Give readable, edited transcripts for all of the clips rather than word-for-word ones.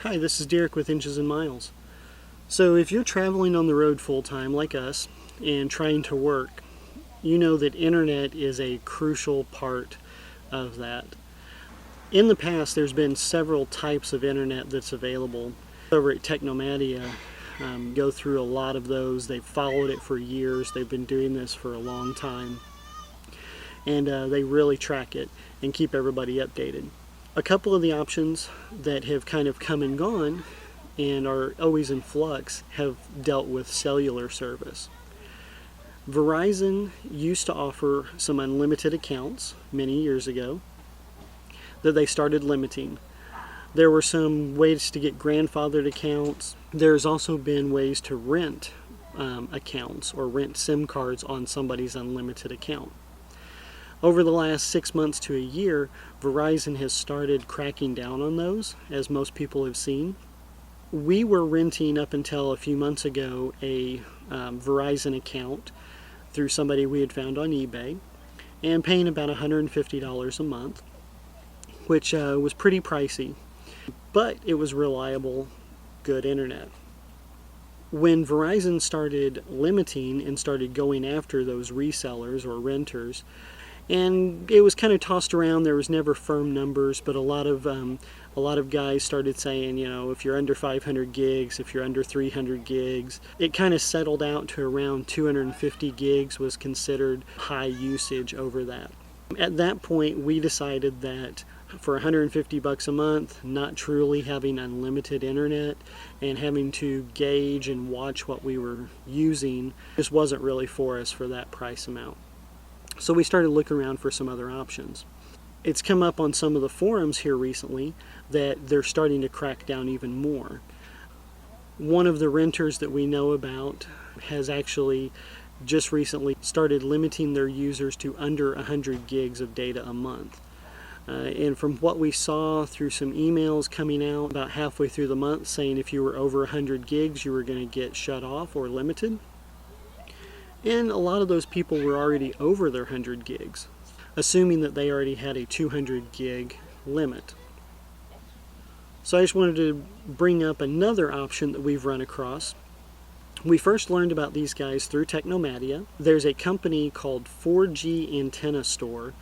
Hi, this is Derek with Inches and Miles. So if you're traveling on the road full-time like us and trying to work, you know that internet is a crucial part of that. In the past, there's been several types of internet that's available. Over at Technomadia, go through a lot of those. They've followed it for years. They've been doing this for a long time. And they really track it and keep everybody updated. A couple of the options that have kind of come and gone and are always in flux have dealt with cellular service. Verizon used to offer some unlimited accounts many years ago that they started limiting. There were some ways to get grandfathered accounts. There's also been ways to rent accounts or rent SIM cards on somebody's unlimited account. Over the last 6 months to a year, Verizon has started cracking down on those, as most people have seen. We were renting up until a few months ago a Verizon account through somebody we had found on eBay and paying about $150 a month, which was pretty pricey, but it was reliable, good internet. When Verizon started limiting and started going after those resellers or renters, and it was kind of tossed around. There was never firm numbers, but a lot of guys started saying, you know, if you're under 500 gigs, if you're under 300 gigs, it kind of settled out to around 250 gigs was considered high usage over that. At that point, we decided that for 150 bucks a month, not truly having unlimited internet and having to gauge and watch what we were using just wasn't really for us for that price amount. So we started looking around for some other options. It's come up on some of the forums here recently that they're starting to crack down even more. One of the renters that we know about has actually just recently started limiting their users to under 100 gigs of data a month. And from what we saw through some emails coming out about halfway through the month saying if you were over 100 gigs you were going to get shut off or limited. And a lot of those people were already over their 100 gigs, assuming that they already had a 200 gig limit. So I just wanted to bring up another option that we've run across. We first learned about these guys through Technomadia. There's a company called 4G Antenna Store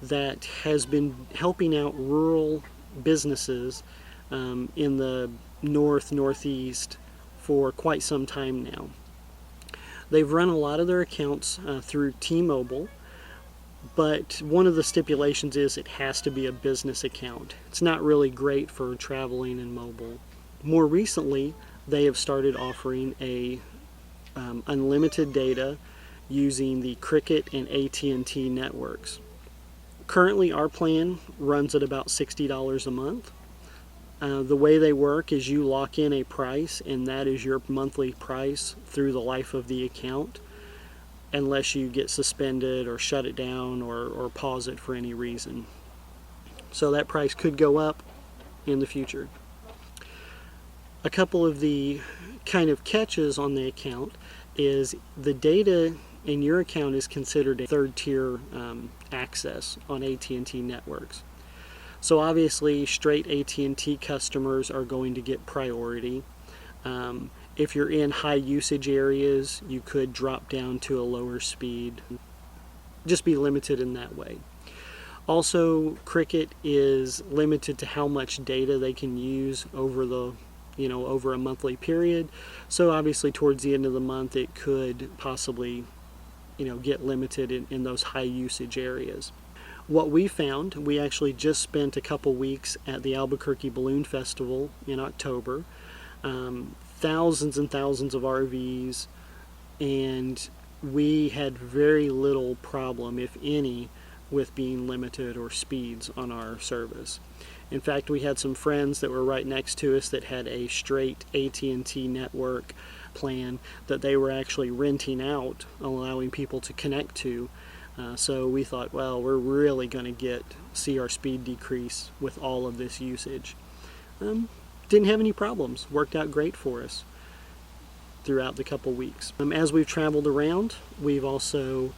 that has been helping out rural businesses in the northeast for quite some time now. They've run a lot of their accounts through T-Mobile, but one of the stipulations is it has to be a business account. It's not really great for traveling and mobile. More recently, they have started offering a unlimited data using the Cricket and AT&T networks. Currently, our plan runs at about $60 a month. The way they work is you lock in a price and that is your monthly price through the life of the account unless you get suspended or shut it down or pause it for any reason. So that price could go up in the future. A couple of the kind of catches on the account is the data in your account is considered a third tier access on AT&T networks. So obviously, straight AT&T customers are going to get priority. If you're in high usage areas, you could drop down to a lower speed. Just be limited in that way. Also, Cricket is limited to how much data they can use over over a monthly period. So obviously, towards the end of the month, it could possibly, get limited in those high usage areas. What we found, we actually just spent a couple weeks at the Albuquerque Balloon Festival in October. Thousands and thousands of RVs, and we had very little problem, if any, with being limited or speeds on our service. In fact, we had some friends that were right next to us that had a straight AT&T network plan that they were actually renting out, allowing people to connect to. So we thought, well, we're really going to see our speed decrease with all of this usage. Didn't have any problems. Worked out great for us throughout the couple weeks. As we've traveled around, we've also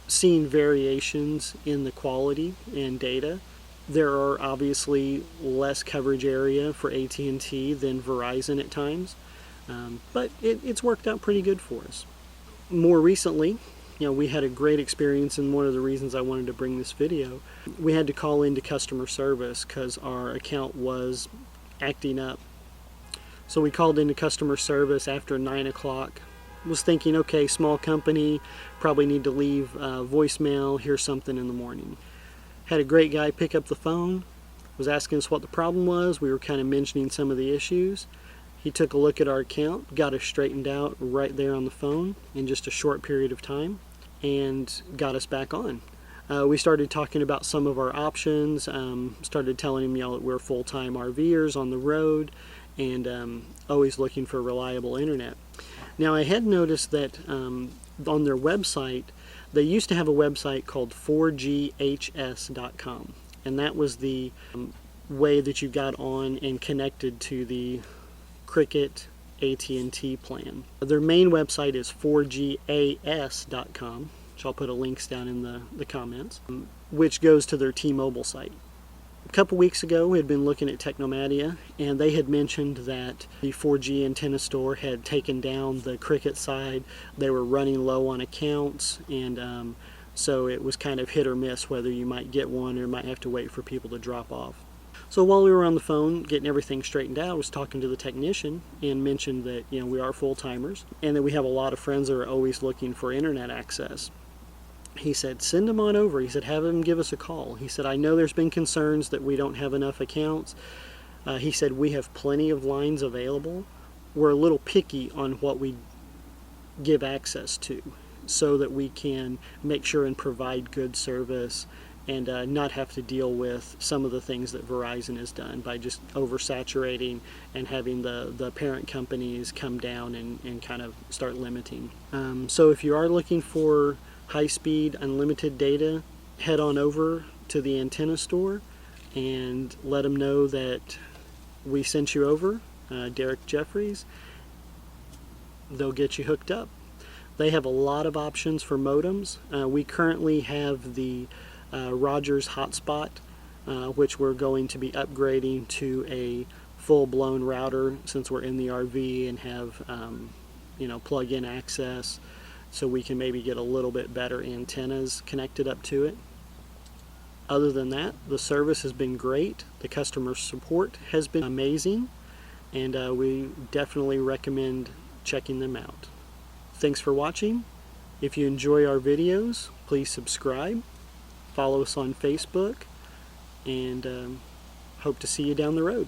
seen variations in the quality and data. There are obviously less coverage area for AT&T than Verizon at times, but it's worked out pretty good for us. More recently, we had a great experience, and one of the reasons I wanted to bring this video, we had to call into customer service because our account was acting up. So we called into customer service after 9 o'clock. Was thinking, okay, small company, probably need to leave voicemail, here's something in the morning. Had a great guy pick up the phone, was asking us what the problem was. We were kind of mentioning some of the issues. He took a look at our account, got us straightened out right there on the phone in just a short period of time, and got us back on. We started talking about some of our options, started telling him that we're full-time RVers on the road, and always looking for reliable internet. Now, I had noticed that on their website, they used to have a website called 4GHS.com, and that was the way that you got on and connected to the Cricket AT&T plan. Their main website is 4GAS.com, which I'll put a links down in the comments, which goes to their T-Mobile site. A couple weeks ago, we had been looking at Technomadia, and they had mentioned that the 4G antenna store had taken down the Cricket side. They were running low on accounts, and so it was kind of hit or miss whether you might get one or might have to wait for people to drop off. So while we were on the phone getting everything straightened out, I was talking to the technician and mentioned that we are full-timers and that we have a lot of friends that are always looking for internet access. He said, send them on over. He said, have them give us a call. He said, I know there's been concerns that we don't have enough accounts. He said, we have plenty of lines available. We're a little picky on what we give access to so that we can make sure and provide good service and not have to deal with some of the things that Verizon has done by just oversaturating and having the parent companies come down and kind of start limiting. So if you are looking for high-speed unlimited data, head on over to the antenna store and let them know that we sent you over, Derek Jeffries. They'll get you hooked up. They have a lot of options for modems. We currently have the Rogers hotspot, which we're going to be upgrading to a full-blown router since we're in the RV and have plug-in access, so we can maybe get a little bit better antennas connected up to it. Other than that, the service has been great. The customer support has been amazing, and we definitely recommend checking them out. Thanks for watching. If you enjoy our videos, please subscribe, follow us on Facebook, and hope to see you down the road.